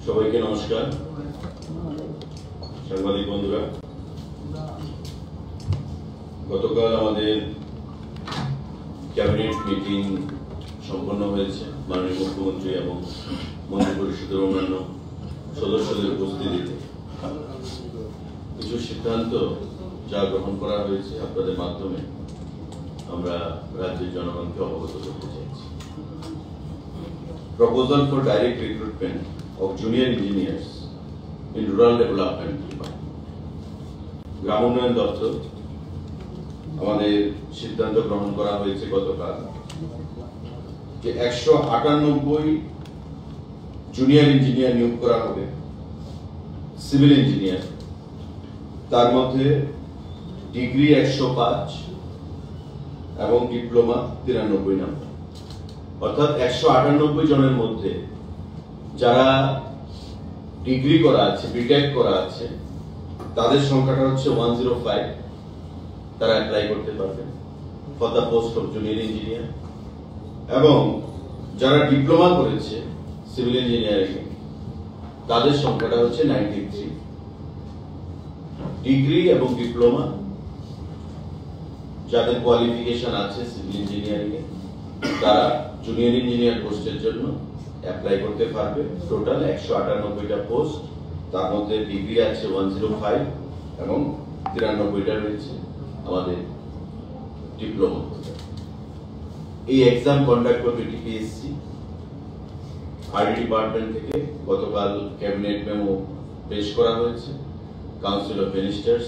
সবাইকে নমস্কার। সাংবাদিক বন্ধুরা, গতকাল আমাদের ক্যাবিনেট মিটিং সম্পন্ন হয়েছে। মাননীয় মুখ্যমন্ত্রী এবং মন্ত্রিপরিষদের অন্যান্য সদস্যদের উপস্থিতিতে কিছু সিদ্ধান্ত যা গ্রহণ করা হয়েছে আপনাদের মাধ্যমে আমরা রাজ্যের জনগণকে অবগত করতে চাইছি। Proposal for direct recruitment of junior engineers in rural development department. গ্রাম উন্নয়ন দপ্তর আমাদের সিদ্ধান্ত গ্রহণ করা হয়েছে গতকাল যে 198 জুনিয়র ইঞ্জিনিয়ার নিয়োগ করা হবে, সিভিল ইঞ্জিনিয়ার। তার মধ্যে ডিগ্রি 105 এবং ডিপ্লোমা 93 নম্বর, অর্থাৎ 198 জনের মধ্যে যারা ডিগ্রি করা আছে, বিটেক করা আছে, তাদের সংখ্যাটা হচ্ছে 105। তারা অ্যাপ্লাই করতে পারবেন for the post of junior engineer. এবং যারা ডিপ্লোমা করেছে সিভিল ইঞ্জিনিয়ারিং, তাদের সংখ্যাটা হচ্ছে 93। ডিগ্রি এবং ডিপ্লোমা যাদের কোয়ালিফিকেশন আছে সিভিল ইঞ্জিনিয়ারিং এ, তারা জুনিয়র ইঞ্জিনিয়ার পোস্টের জন্য অ্যাপ্লাই করতে পারবে। টোটাল 198টা পোস্ট, তার মধ্যে ডিগ্রি আছে 105 এবং 93টা রয়েছে আমাদের ডিপ্লোমা। এই এক্সাম কন্ডাক্ট করবে টিপিএসসি। আরডি ডিপার্টমেন্ট থেকে গতকাল ক্যাবিনেট মেমো পেশ করা হয়েছে। কাউন্সিল অফ মিনিস্টার্স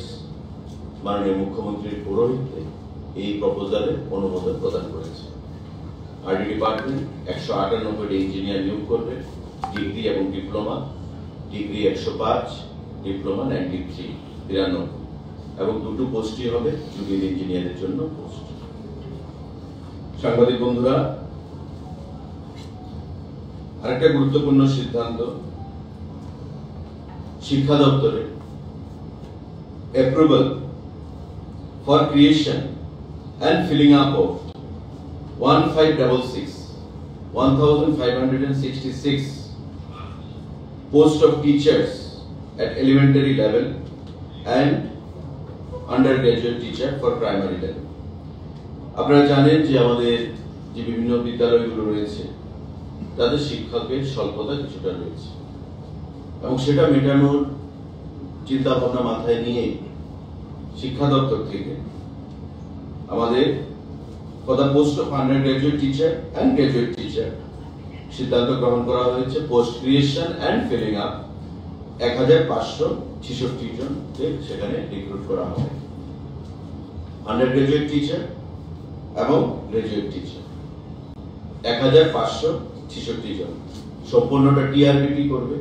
মাননীয় মুখ্যমন্ত্রীর পৌরোহিত্যে এই প্রপোজালে অনুমোদন প্রদান করেছে। আরডি ডিপার্টমেন্ট 198টি ইঞ্জিনিয়ার নিয়োগ করবে, ডিগ্রি এবং ডিপ্লোমা। ডিগ্রি 105, ডিপ্লোমা 93 এবং দুটো পোস্টই হবে জুনিয়র ইঞ্জিনিয়ারের জন্য পোস্ট। সাংবাদিক বন্ধুরা, আরেকটা গুরুত্বপূর্ণ সিদ্ধান্ত, শিক্ষা দপ্তরের approval for creation and filling up of 1566 post of teachers at elementary level and undergraduate teacher for primary level. আপনারা জানেন যে আমাদের যে বিভিন্ন বিদ্যালয়গুলো রয়েছে তাদের শিক্ষকের স্বল্পতা কিছুটা রয়েছে এবং সেটা মেটানোর চিন্তা ভাবনা মাথায় নিয়ে শিক্ষা দপ্তর থেকে আমাদের for the post of undergraduate teacher and graduate teacher সিদ্ধান্ত গ্রহণ করা হয়েছে। Post creation and filling up 1566 জনকে সেখানে রিক্রুট করা হবে, আন্ডারগ্রাজুয়েট টিচার এবং গ্রাজুয়েট টিচার 1566 জন। সম্পূর্ণটা টিআরবিটি করবে।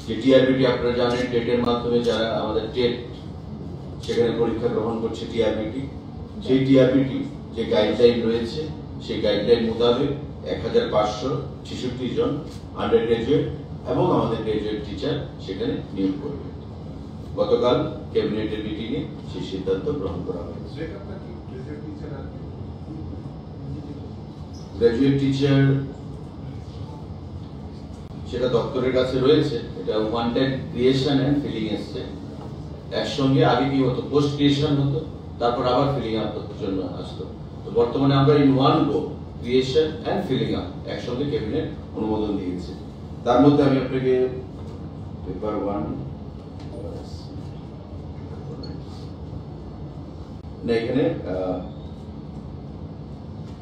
যে টিআরবিটি আপনারা জানেন টেটের মাধ্যমে যারা আমাদের টেট সেখানে পরীক্ষা গ্রহণ করছে টিআরবিটি, সেই টিআরবিটি যে গাইডলাইন রয়েছে সেই গাইডলাইন মোতাবেক 1566 জন আন্ডার গ্রাজুয়েট এবং আমাদের গ্রাজুয়েট টিচার সেখানে নিয়োগ করবে। গতকাল ক্যাবিনেটের মিটিংয়ে সেই সিদ্ধান্ত গ্রহণ করা হয়েছে। গ্রাজুয়েট টিচার সেটা দপ্তরের কাছে রয়েছে। এটা one time creation and filling এসছে একসঙ্গে। আগে কি হতো, পোস্ট ক্রিয়েশন হতো, তারপর আবার ফিলিং আপ জন্য আসতো। তো বর্তমানে আমরা in one go creation and filling up একসঙ্গে ক্যাবিনেট অনুমোদন দিয়েছে। তার মধ্যে আমি আপনাকে পেপার 1 না, এখানে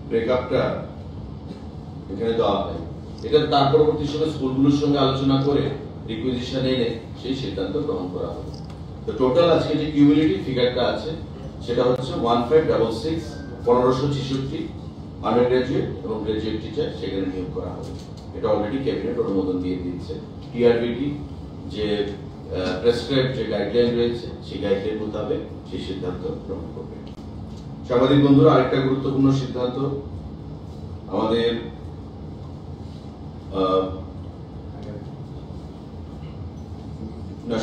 ব্রেকআপটা এখানে দেওয়া হয়। এটা তার পরবর্তী সময় স্কুলগুলোর সঙ্গে আলোচনা করে রিকুইজিশন এনে সেই সিদ্ধান্ত গ্রহণ করা হবে। তো টোটাল আজকে যে কিউমুলেটিভ ফিগারটা আছে সেটা হচ্ছে 1566 1566 আন্ডার গ্রাজুয়েট এবং গ্রাজুয়েট টিচার সেখানে নিয়োগ করা হবে। এটা অলরেডি ক্যাবিনেট অনুমোদন দিয়ে দিয়েছে। টিআরবিটি যে প্রেসক্রাইব যে গাইডলাইন রয়েছে সেই গাইডলাইন মোতাবেক সেই সিদ্ধান্ত গ্রহণ করবে। সাংবাদিক বন্ধুরা, আরেকটা গুরুত্বপূর্ণ সিদ্ধান্ত আমাদের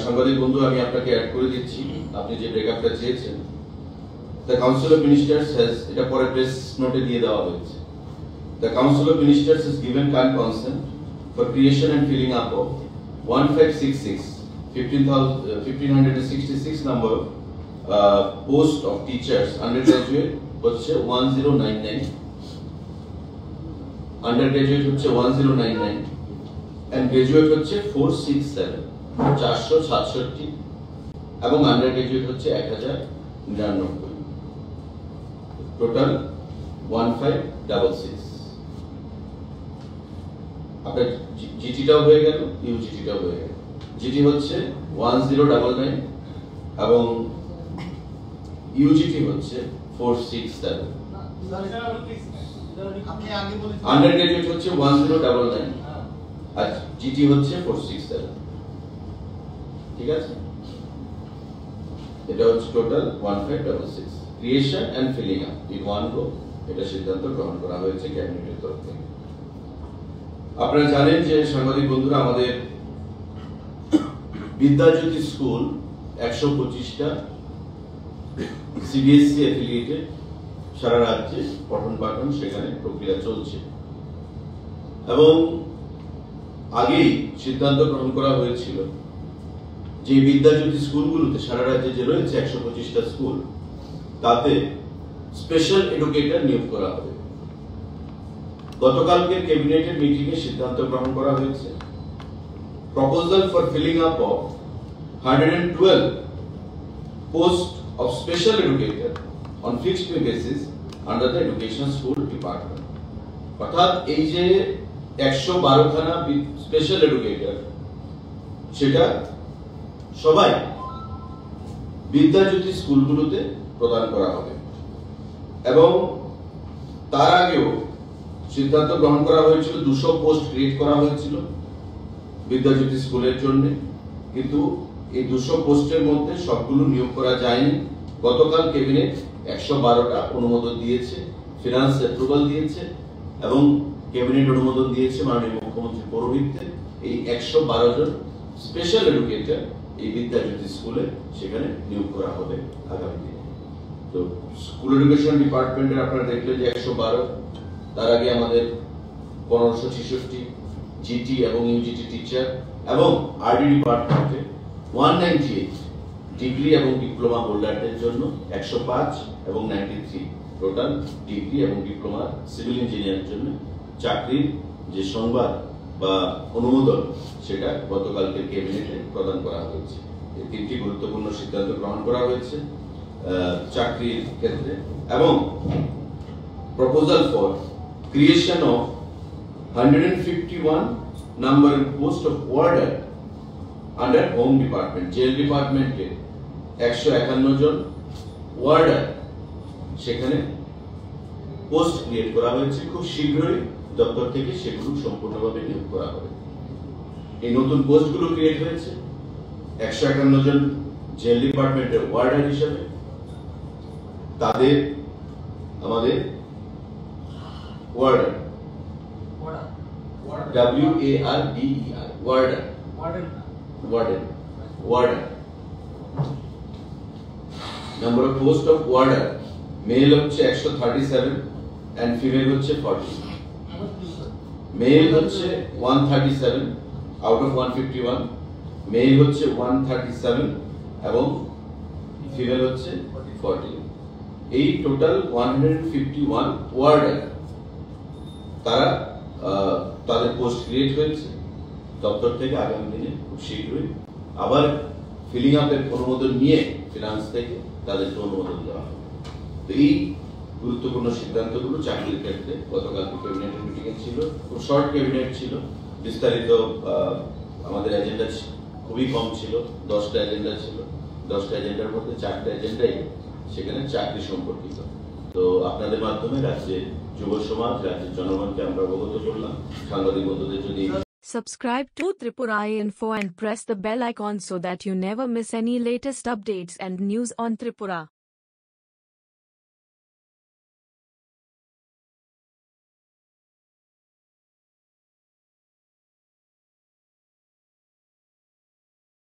সাংবাদিক বন্ধু আমি আপনাকে অ্যাড করে দিচ্ছি। আপনি যে ব্রেকআপটা চেয়েছেন, the council of ministers has, এটা পরে প্রেস নোটে দিয়ে দেওয়া হয়েছে, the council of ministers has given kind consent for creation and filling up of 1566 number post of teachers undergraduate হচ্ছে 1099, undergraduate হচ্ছে 1099 and graduate হচ্ছে 467 467 এবং undergraduate হচ্ছে 1099, টোটাল 1566। আপনার জিটিটাও হয়ে গেল, ইউজিটিটাও হয়ে গেল। জিটি হচ্ছে 1099 এবং ইউজিটি হচ্ছে 467। আন্ডারগ্রেজুয়েট হচ্ছে 1099 আর জিটি হচ্ছে 467। ঠিক আছে, এটা হচ্ছে total 1566। Creation and filling up in one go, এটা সিদ্ধান্ত গ্রহণ করা হয়েছে ক্যাবিনেটের তরফ থেকে। আপনারা জানেন যে সাংবাদিক বন্ধুরা, আমাদের বিদ্যাজ্যোতি স্কুল 125টা সিবিএসসি অ্যাফিলিয়েটেড সারা রাজ্যে পঠন পাঠন সেখানে প্রক্রিয়া চলছে এবং আগেই সিদ্ধান্ত গ্রহণ করা হয়েছিল যে বিদ্যাজ্যোতি স্কুলগুলোতে সারা রাজ্যে যে রয়েছে 125টা স্কুল, তাতে স্পেশাল এডুকেটর নিয়োগ করা হবে। গতকালকের ক্যাবিনেটের মিটিংয়ে সিদ্ধান্ত গ্রহণ করা হয়েছে proposal for filling up of 112 post of special educator on fixed pay basis under the education school department। অর্থাৎ এই যে 112 খানা স্পেশাল এডুকেটর, সেটা সবাই বিদ্যাজ্যোতি স্কুলগুলোতে প্রদান করা হবে এবং তার আগেও সিদ্ধান্ত গ্রহণ করা হয়েছিল 200 পোস্ট ক্রিয়েট করা হয়েছিল বিদ্যাজ্যোতি স্কুলের জন্য, কিন্তু এই 200 পোস্টের মধ্যে সবগুলো নিয়োগ করা যায়নি। গতকাল ক্যাবিনেট 112টা অনুমোদন দিয়েছে, ফিনান্স অ্যাপ্রুভাল দিয়েছে এবং ক্যাবিনেট অনুমোদন দিয়েছে মাননীয় মুখ্যমন্ত্রী পৌরোহিত্যে এই 112 জন স্পেশাল এডুকেটর এই বিদ্যাজ্যোতি স্কুলে সেখানে নিয়োগ করা হবে আগামী দিনে। তো স্কুল এডুকেশন ডিপার্টমেন্টের আপনারা দেখলেন যে 112, তার আগে আমাদের 1566 জিটি এবং ইউজিটি টিচার এবং আরডি ডিপার্টমেন্টে 198 ডিগ্রি এবং ডিপ্লোমা হোল্ডারদের জন্য 105 এবং 93 টোটাল ডিগ্রি এবং ডিপ্লোমা সিভিল ইঞ্জিনিয়ারের জন্য চাকরির যে সংবাদ বা অনুমোদন, সেটা গতকালকে ক্যাবিনেটে প্রদান করা হয়েছে। এই তিনটি গুরুত্বপূর্ণ সিদ্ধান্ত গ্রহণ করা হয়েছে চাকরির ক্ষেত্রে। এবং proposal for creation of 151 number post of warder under home department, jail ডিপার্টমেন্টে 151 জন ওয়ার্ডার সেখানে পোস্ট ক্রিয়েট করা হয়েছে। খুব শীঘ্রই দপ্তর থেকে সেগুলো সম্পূর্ণভাবে নিয়োগ করা হবে। এই নতুন পোস্টগুলো ক্রিয়েট হয়েছে 151 জন জেল ডিপার্টমেন্টের ওয়ার্ডার হিসেবে। তাদের আমাদের warder WARDER warder warder number of post of warder male হচ্ছে 137 এন্ড ফিমেল হচ্ছে 40। মেল হচ্ছে 137 আউট অফ 151, মেল হচ্ছে 137 এবং ফিমেল হচ্ছে 40। এই টোটাল 151 ওয়ার্ডার তারা তাদের পোস্ট ক্রিয়েট হয়েছে দপ্তর থেকে। আগামী দিনে খুব শীঘ্রই আবার ফিলিং আপের অনুমোদন নিয়ে ফিনান্স থেকে তাদেরকে অনুমোদন দেওয়া হবে। তো এই গুরুত্বপূর্ণ সিদ্ধান্তগুলো চাকরির ক্ষেত্রে গতকাল ক্যাবিনেটের মিটিংয়ে ছিল। খুব শর্ট ক্যাবিনেট ছিল, বিস্তারিত আমাদের এজেন্ডা খুবই কম ছিল, 10টা এজেন্ডা ছিল। 10টা এজেন্ডার মধ্যে 4টা এজেন্ডাই সেখানে চাকরি সম্পর্কিত। তো আপনাদের মাধ্যমে রাজ্যে যুব সমাজ, রাজ্যের জনগণকে আমরা অবগত করলাম। সাংবাদিক বন্ধুদের যদি Subscribe to Tripura Info and press the bell icon so that you never miss any latest updates and news on Tripura.